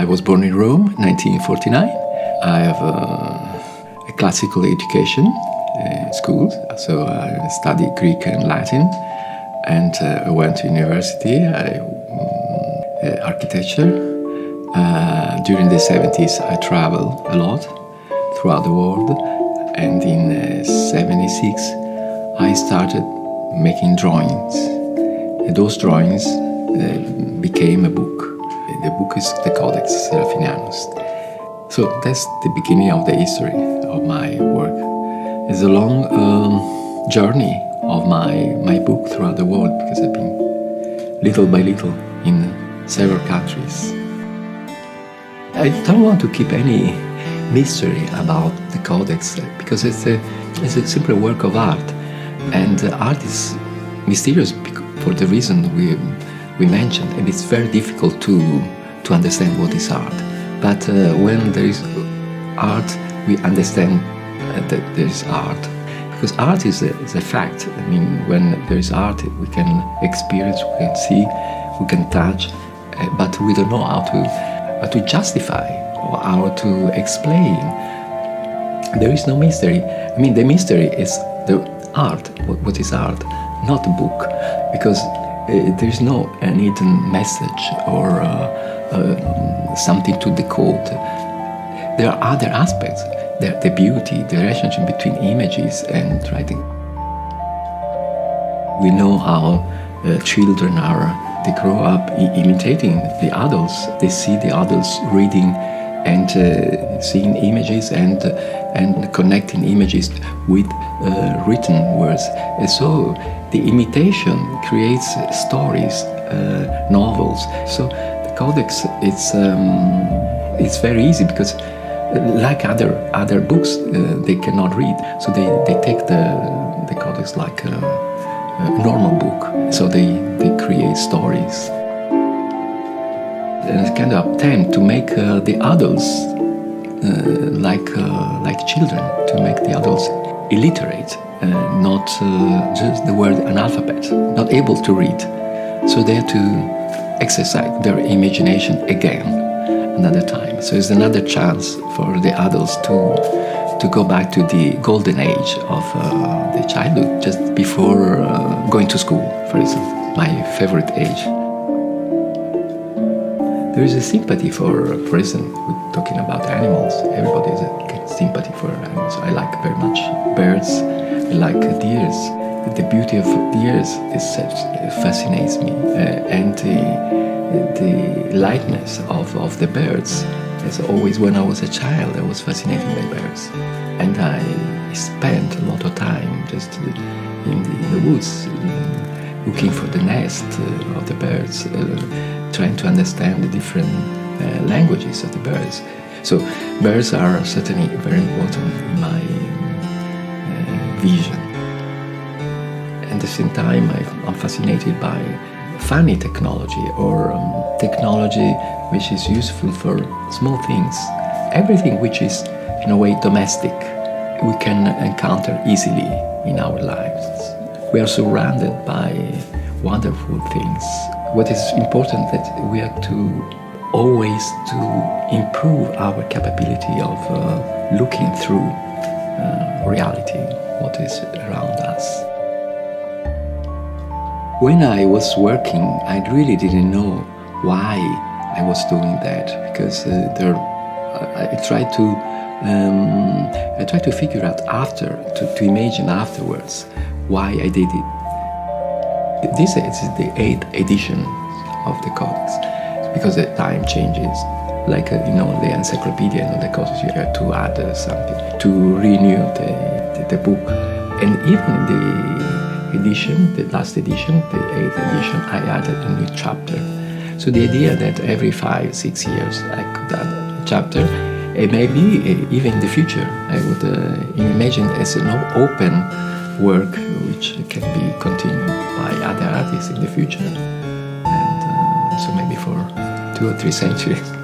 I was born in Rome in 1949. I have a classical education school, so I studied Greek and Latin, and I went to university, architecture. During the 70s I traveled a lot throughout the world, and in 76 I started making drawings. And those drawings became a book. The book is the Codex, Seraphinianus. So that's the beginning of the history of my work. It's a long journey of my book throughout the world, because I've been little by little in several countries. I don't want to keep any mystery about the Codex, because it's a simple work of art, and art is mysterious for the reason we mentioned, and it's very difficult to understand what is art. But when there is art, we understand that there is art, because art is a fact. I mean, when there is art, we can experience, we can see, we can touch, but we don't know how to justify or how to explain. There is no mystery. I mean, the mystery is the art. What is art? Not a book, because there is no hidden message or something to decode. There are other aspects. The beauty, the relationship between images and writing. We know how children they grow up imitating the adults. They see the adults reading and seeing images and connecting images with written words. And so the imitation creates stories, novels. So the Codex, it's very easy, because like other books, they cannot read. So they take the Codex like a normal book. So they create stories. And it's kind of attempt to make the adults like children, to make the adults illiterate, not just the word analphabet, not able to read. So they have to exercise their imagination again, another time. So it's another chance for the adults to go back to the golden age of the childhood, just before going to school, for instance, my favorite age. There is a sympathy for instance, we're talking about animals. Everybody has a sympathy for animals. I like very much birds. I like deers. The beauty of deers fascinates me, and the lightness of the birds. As always, when I was a child, I was fascinated by birds, and I spent a lot of time just in the woods, looking for the nest of the birds, trying to understand the different languages of the birds. So birds are certainly very important in my vision. At the same time, I'm fascinated by funny technology, or technology which is useful for small things. Everything which is, in a way, domestic, we can encounter easily in our lives. We are surrounded by wonderful things. What is important that we have to always to improve our capability of looking through reality, what is around us. When I was working, I really didn't know why I was doing that, because I tried to figure out to imagine afterwards why I did it. This is the 8th edition of the Codex, because the time changes. Like the encyclopedia and the Codex, you have to add something to renew the book. And even the last edition, the 8th edition, I added a new chapter. So the idea that every 5-6 years I could add a chapter, and maybe even in the future I would imagine as an open work which can be continued by other artists in the future, and so maybe for 2 or 3 centuries.